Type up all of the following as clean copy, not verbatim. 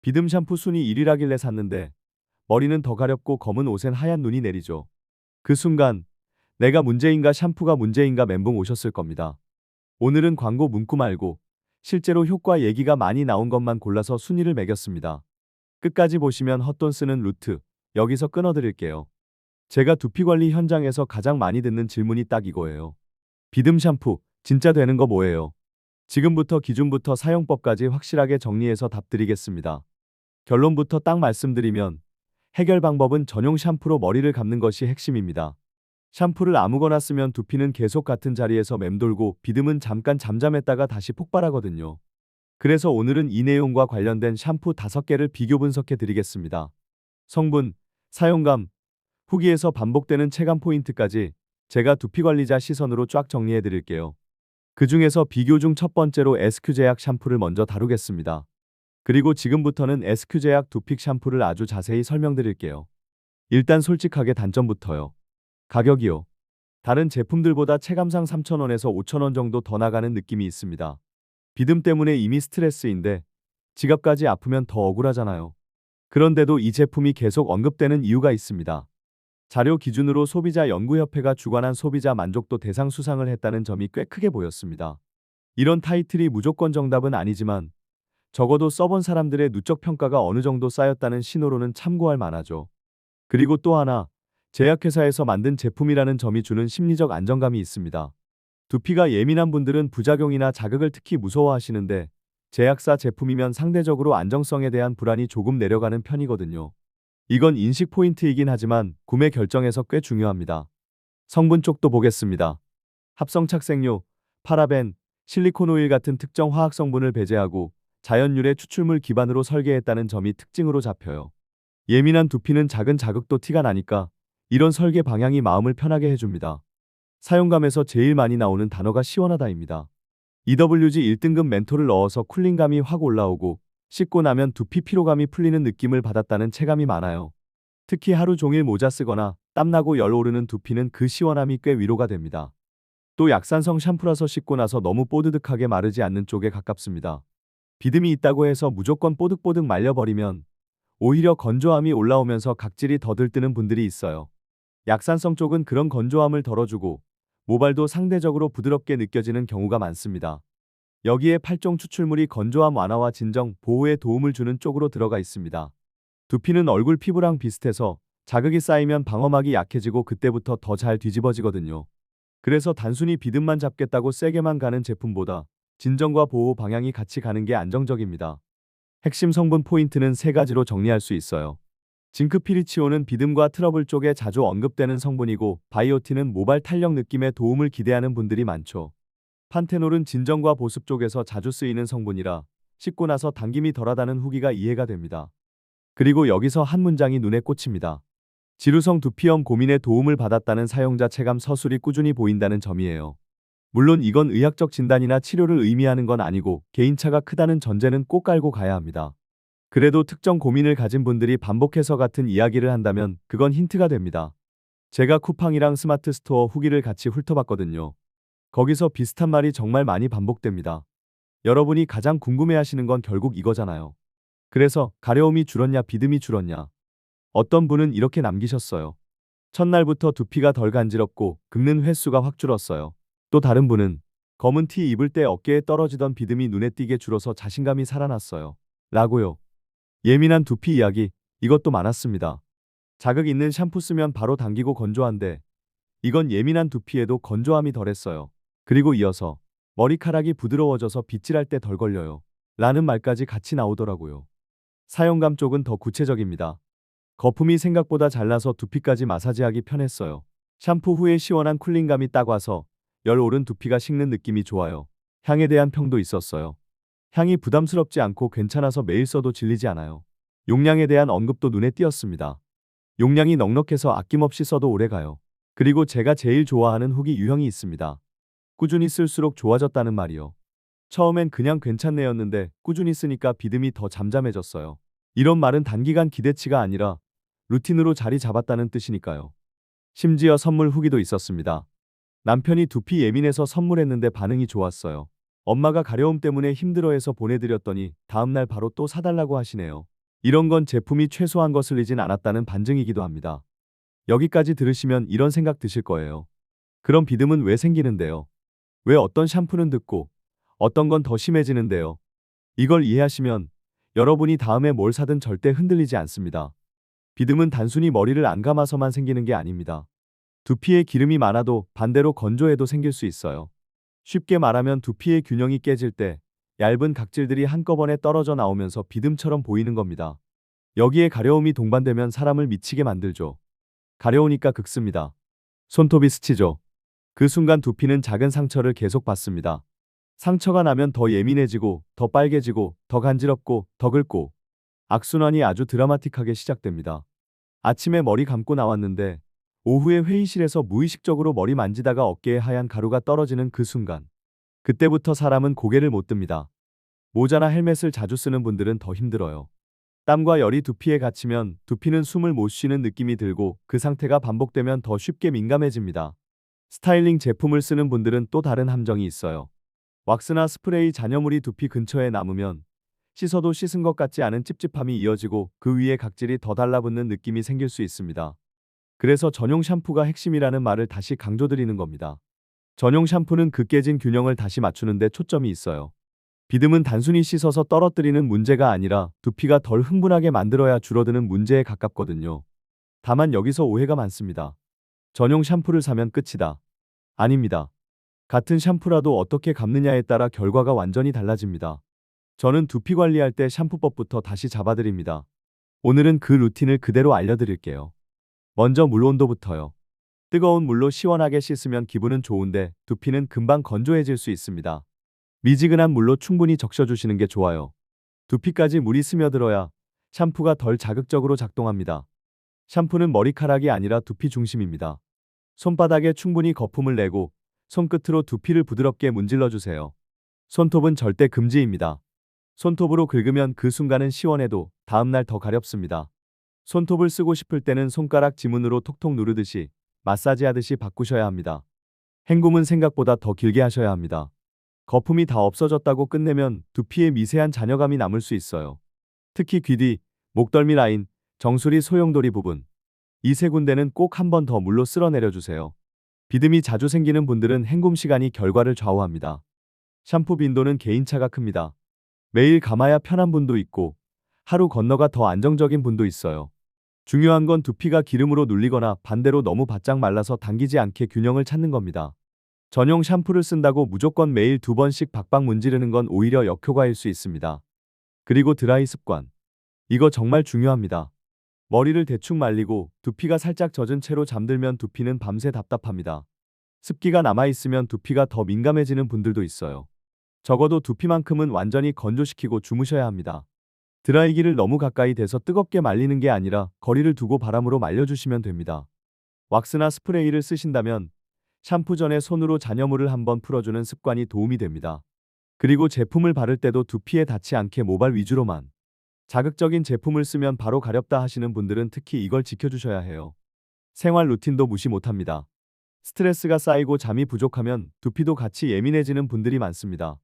비듬 샴푸 순위 1위라길래 샀는데 머리는 더 가렵고 검은 옷엔 하얀 눈이 내리죠. 그 순간 내가 문제인가 샴푸가 문제인가 멘붕 오셨을 겁니다. 오늘은 광고 문구 말고 실제로 효과 얘기가 많이 나온 것만 골라서 순위를 매겼습니다. 끝까지 보시면 헛돈 쓰는 루트 여기서 끊어드릴게요. 제가 두피 관리 현장에서 가장 많이 듣는 질문이 딱 이거예요. 비듬 샴푸 진짜 되는 거 뭐예요? 지금부터 기준부터 사용법까지 확실하게 정리해서 답드리겠습니다. 결론부터 딱 말씀드리면 해결 방법은 전용 샴푸로 머리를 감는 것이 핵심입니다. 샴푸를 아무거나 쓰면 두피는 계속 같은 자리에서 맴돌고 비듬은 잠깐 잠잠했다가 다시 폭발하거든요. 그래서 오늘은 이 내용과 관련된 샴푸 5개를 비교 분석해 드리겠습니다. 성분, 사용감, 후기에서 반복되는 체감 포인트까지 제가 두피 관리자 시선으로 쫙 정리해 드릴게요. 그 중에서 비교 중 첫 번째로 SQ제약 샴푸를 먼저 다루겠습니다. 그리고 지금부터는 SQ제약 두픽 샴푸를 아주 자세히 설명드릴게요. 일단 솔직하게 단점부터요. 가격이요. 다른 제품들보다 체감상 3,000원에서 5,000원 정도 더 나가는 느낌이 있습니다. 비듬 때문에 이미 스트레스인데 지갑까지 아프면 더 억울하잖아요. 그런데도 이 제품이 계속 언급되는 이유가 있습니다. 자료 기준으로 소비자연구협회가 주관한 소비자 만족도 대상 수상을 했다는 점이 꽤 크게 보였습니다. 이런 타이틀이 무조건 정답은 아니지만 적어도 써본 사람들의 누적 평가가 어느 정도 쌓였다는 신호로는 참고할 만하죠. 그리고 또 하나, 제약회사에서 만든 제품이라는 점이 주는 심리적 안정감이 있습니다. 두피가 예민한 분들은 부작용이나 자극을 특히 무서워하시는데 제약사 제품이면 상대적으로 안정성에 대한 불안이 조금 내려가는 편이거든요. 이건 인식 포인트이긴 하지만 구매 결정에서 꽤 중요합니다. 성분 쪽도 보겠습니다. 합성 착색료, 파라벤, 실리콘 오일 같은 특정 화학 성분을 배제하고 자연 유래 추출물 기반으로 설계했다는 점이 특징으로 잡혀요. 예민한 두피는 작은 자극도 티가 나니까 이런 설계 방향이 마음을 편하게 해줍니다. 사용감에서 제일 많이 나오는 단어가 시원하다입니다. EWG 1등급 멘톨을 넣어서 쿨링감이 확 올라오고 씻고 나면 두피 피로감이 풀리는 느낌을 받았다는 체감이 많아요. 특히 하루 종일 모자 쓰거나 땀나고 열 오르는 두피는 그 시원함이 꽤 위로가 됩니다. 또 약산성 샴푸라서 씻고 나서 너무 뽀드득하게 마르지 않는 쪽에 가깝습니다. 비듬이 있다고 해서 무조건 뽀득뽀득 말려버리면 오히려 건조함이 올라오면서 각질이 더 들뜨는 분들이 있어요. 약산성 쪽은 그런 건조함을 덜어주고 모발도 상대적으로 부드럽게 느껴지는 경우가 많습니다. 여기에 8종 추출물이 건조함 완화와 진정, 보호에 도움을 주는 쪽으로 들어가 있습니다. 두피는 얼굴 피부랑 비슷해서 자극이 쌓이면 방어막이 약해지고 그때부터 더 잘 뒤집어지거든요. 그래서 단순히 비듬만 잡겠다고 세게만 가는 제품보다 진정과 보호 방향이 같이 가는 게 안정적입니다. 핵심 성분 포인트는 3가지로 정리할 수 있어요. 징크피리치오는 비듬과 트러블 쪽에 자주 언급되는 성분이고 바이오틴은 모발 탄력 느낌에 도움을 기대하는 분들이 많죠. 판테놀은 진정과 보습 쪽에서 자주 쓰이는 성분이라 씻고 나서 당김이 덜하다는 후기가 이해가 됩니다. 그리고 여기서 한 문장이 눈에 꽂힙니다. 지루성 두피염 고민에 도움을 받았다는 사용자 체감 서술이 꾸준히 보인다는 점이에요. 물론 이건 의학적 진단이나 치료를 의미하는 건 아니고 개인차가 크다는 전제는 꼭 깔고 가야 합니다. 그래도 특정 고민을 가진 분들이 반복해서 같은 이야기를 한다면 그건 힌트가 됩니다. 제가 쿠팡이랑 스마트 스토어 후기를 같이 훑어봤거든요. 거기서 비슷한 말이 정말 많이 반복됩니다. 여러분이 가장 궁금해하시는 건 결국 이거잖아요. 그래서 가려움이 줄었냐 비듬이 줄었냐. 어떤 분은 이렇게 남기셨어요. 첫날부터 두피가 덜 간지럽고 긁는 횟수가 확 줄었어요. 또 다른 분은 검은 티 입을 때 어깨에 떨어지던 비듬이 눈에 띄게 줄어서 자신감이 살아났어요. 라고요. 예민한 두피 이야기, 이것도 많았습니다. 자극 있는 샴푸 쓰면 바로 당기고 건조한데 이건 예민한 두피에도 건조함이 덜했어요. 그리고 이어서 머리카락이 부드러워져서 빗질할 때 덜 걸려요. 라는 말까지 같이 나오더라고요. 사용감 쪽은 더 구체적입니다. 거품이 생각보다 잘 나서 두피까지 마사지하기 편했어요. 샴푸 후에 시원한 쿨링감이 딱 와서 열 오른 두피가 식는 느낌이 좋아요. 향에 대한 평도 있었어요. 향이 부담스럽지 않고 괜찮아서 매일 써도 질리지 않아요. 용량에 대한 언급도 눈에 띄었습니다. 용량이 넉넉해서 아낌없이 써도 오래가요. 그리고 제가 제일 좋아하는 후기 유형이 있습니다. 꾸준히 쓸수록 좋아졌다는 말이요. 처음엔 그냥 괜찮네였는데 꾸준히 쓰니까 비듬이 더 잠잠해졌어요. 이런 말은 단기간 기대치가 아니라 루틴으로 자리 잡았다는 뜻이니까요. 심지어 선물 후기도 있었습니다. 남편이 두피 예민해서 선물했는데 반응이 좋았어요. 엄마가 가려움 때문에 힘들어해서 보내드렸더니 다음날 바로 또 사달라고 하시네요. 이런 건 제품이 최소한 거슬리진 않았다는 반증이기도 합니다. 여기까지 들으시면 이런 생각 드실 거예요. 그럼 비듬은 왜 생기는데요? 왜 어떤 샴푸는 듣고 어떤 건 더 심해지는데요? 이걸 이해하시면 여러분이 다음에 뭘 사든 절대 흔들리지 않습니다. 비듬은 단순히 머리를 안 감아서만 생기는 게 아닙니다. 두피에 기름이 많아도 반대로 건조해도 생길 수 있어요. 쉽게 말하면 두피의 균형이 깨질 때 얇은 각질들이 한꺼번에 떨어져 나오면서 비듬처럼 보이는 겁니다. 여기에 가려움이 동반되면 사람을 미치게 만들죠. 가려우니까 극습니다. 손톱이 스치죠. 그 순간 두피는 작은 상처를 계속 받습니다. 상처가 나면 더 예민해지고, 더 빨개지고, 더 간지럽고, 더 긁고, 악순환이 아주 드라마틱하게 시작됩니다. 아침에 머리 감고 나왔는데, 오후에 회의실에서 무의식적으로 머리 만지다가 어깨에 하얀 가루가 떨어지는 그 순간. 그때부터 사람은 고개를 못 듭니다. 모자나 헬멧을 자주 쓰는 분들은 더 힘들어요. 땀과 열이 두피에 갇히면 두피는 숨을 못 쉬는 느낌이 들고 그 상태가 반복되면 더 쉽게 민감해집니다. 스타일링 제품을 쓰는 분들은 또 다른 함정이 있어요. 왁스나 스프레이 잔여물이 두피 근처에 남으면 씻어도 씻은 것 같지 않은 찝찝함이 이어지고 그 위에 각질이 더 달라붙는 느낌이 생길 수 있습니다. 그래서 전용 샴푸가 핵심이라는 말을 다시 강조드리는 겁니다. 전용 샴푸는 그 깨진 균형을 다시 맞추는 데 초점이 있어요. 비듬은 단순히 씻어서 떨어뜨리는 문제가 아니라 두피가 덜 흥분하게 만들어야 줄어드는 문제에 가깝거든요. 다만 여기서 오해가 많습니다. 전용 샴푸를 사면 끝이다. 아닙니다. 같은 샴푸라도 어떻게 감느냐에 따라 결과가 완전히 달라집니다. 저는 두피 관리할 때 샴푸법부터 다시 잡아드립니다. 오늘은 그 루틴을 그대로 알려드릴게요. 먼저 물 온도부터요. 뜨거운 물로 시원하게 씻으면 기분은 좋은데 두피는 금방 건조해질 수 있습니다. 미지근한 물로 충분히 적셔주시는 게 좋아요. 두피까지 물이 스며들어야 샴푸가 덜 자극적으로 작동합니다. 샴푸는 머리카락이 아니라 두피 중심입니다. 손바닥에 충분히 거품을 내고 손끝으로 두피를 부드럽게 문질러 주세요. 손톱은 절대 금지입니다. 손톱으로 긁으면 그 순간은 시원해도 다음날 더 가렵습니다. 손톱을 쓰고 싶을 때는 손가락 지문으로 톡톡 누르듯이 마사지하듯이 바꾸셔야 합니다. 헹굼은 생각보다 더 길게 하셔야 합니다. 거품이 다 없어졌다고 끝내면 두피에 미세한 잔여감이 남을 수 있어요. 특히 귀 뒤, 목덜미 라인, 정수리 소용돌이 부분. 이 세 군데는 꼭 한 번 더 물로 쓸어내려 주세요. 비듬이 자주 생기는 분들은 헹굼 시간이 결과를 좌우합니다. 샴푸 빈도는 개인차가 큽니다. 매일 감아야 편한 분도 있고 하루 건너가 더 안정적인 분도 있어요. 중요한 건 두피가 기름으로 눌리거나 반대로 너무 바짝 말라서 당기지 않게 균형을 찾는 겁니다. 전용 샴푸를 쓴다고 무조건 매일 2번씩 박박 문지르는 건 오히려 역효과일 수 있습니다. 그리고 드라이 습관. 이거 정말 중요합니다. 머리를 대충 말리고 두피가 살짝 젖은 채로 잠들면 두피는 밤새 답답합니다. 습기가 남아있으면 두피가 더 민감해지는 분들도 있어요. 적어도 두피만큼은 완전히 건조시키고 주무셔야 합니다. 드라이기를 너무 가까이 대서 뜨겁게 말리는 게 아니라 거리를 두고 바람으로 말려주시면 됩니다. 왁스나 스프레이를 쓰신다면 샴푸 전에 손으로 잔여물을 한번 풀어주는 습관이 도움이 됩니다. 그리고 제품을 바를 때도 두피에 닿지 않게 모발 위주로만. 자극적인 제품을 쓰면 바로 가렵다 하시는 분들은 특히 이걸 지켜주셔야 해요. 생활 루틴도 무시 못합니다. 스트레스가 쌓이고 잠이 부족하면 두피도 같이 예민해지는 분들이 많습니다.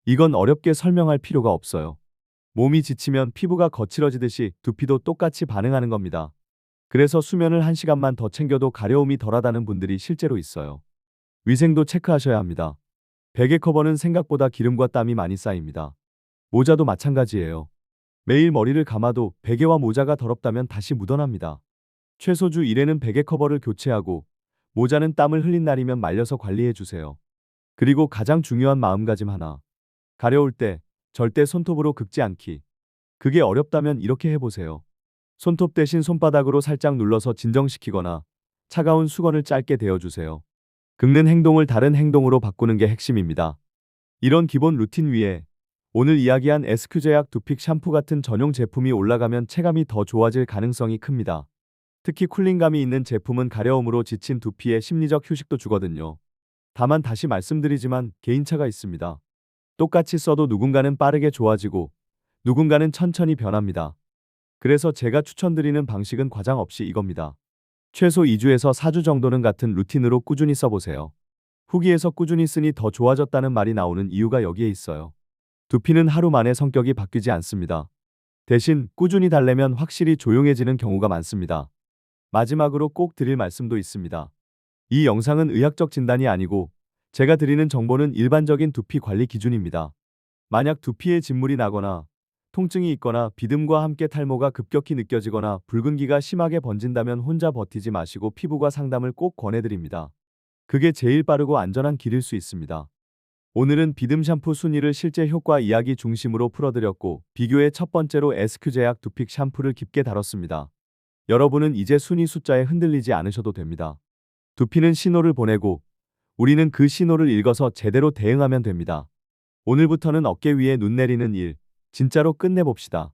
이건 어렵게 설명할 필요가 없어요. 몸이 지치면 피부가 거칠어지듯이 두피도 똑같이 반응하는 겁니다. 그래서 수면을 1시간만 더 챙겨도 가려움이 덜하다는 분들이 실제로 있어요. 위생도 체크하셔야 합니다. 베개 커버는 생각보다 기름과 땀이 많이 쌓입니다. 모자도 마찬가지예요. 매일 머리를 감아도 베개와 모자가 더럽다면 다시 묻어납니다. 최소 주 1회는 베개 커버를 교체하고 모자는 땀을 흘린 날이면 말려서 관리해 주세요. 그리고 가장 중요한 마음가짐 하나. 가려울 때 절대 손톱으로 긁지 않기. 그게 어렵다면 이렇게 해보세요. 손톱 대신 손바닥으로 살짝 눌러서 진정시키거나 차가운 수건을 짧게 대어주세요. 긁는 행동을 다른 행동으로 바꾸는 게 핵심입니다. 이런 기본 루틴 위에 오늘 이야기한 SQ제약 두픽 샴푸 같은 전용 제품이 올라가면 체감이 더 좋아질 가능성이 큽니다. 특히 쿨링감이 있는 제품은 가려움으로 지친 두피에 심리적 휴식도 주거든요. 다만 다시 말씀드리지만 개인차가 있습니다. 똑같이 써도 누군가는 빠르게 좋아지고 누군가는 천천히 변합니다. 그래서 제가 추천드리는 방식은 과장 없이 이겁니다. 최소 2주에서 4주 정도는 같은 루틴으로 꾸준히 써보세요. 후기에서 꾸준히 쓰니 더 좋아졌다는 말이 나오는 이유가 여기에 있어요. 두피는 하루 만에 성격이 바뀌지 않습니다. 대신 꾸준히 달래면 확실히 조용해지는 경우가 많습니다. 마지막으로 꼭 드릴 말씀도 있습니다. 이 영상은 의학적 진단이 아니고 제가 드리는 정보는 일반적인 두피 관리 기준입니다. 만약 두피에 진물이 나거나 통증이 있거나 비듬과 함께 탈모가 급격히 느껴지거나 붉은기가 심하게 번진다면 혼자 버티지 마시고 피부과 상담을 꼭 권해드립니다. 그게 제일 빠르고 안전한 길일 수 있습니다. 오늘은 비듬 샴푸 순위를 실제 효과 이야기 중심으로 풀어드렸고 비교의 첫 번째로 SQ제약 두픽 샴푸를 깊게 다뤘습니다. 여러분은 이제 순위 숫자에 흔들리지 않으셔도 됩니다. 두피는 신호를 보내고 우리는 그 신호를 읽어서 제대로 대응하면 됩니다. 오늘부터는 어깨 위에 눈 내리는 일, 진짜로 끝내봅시다.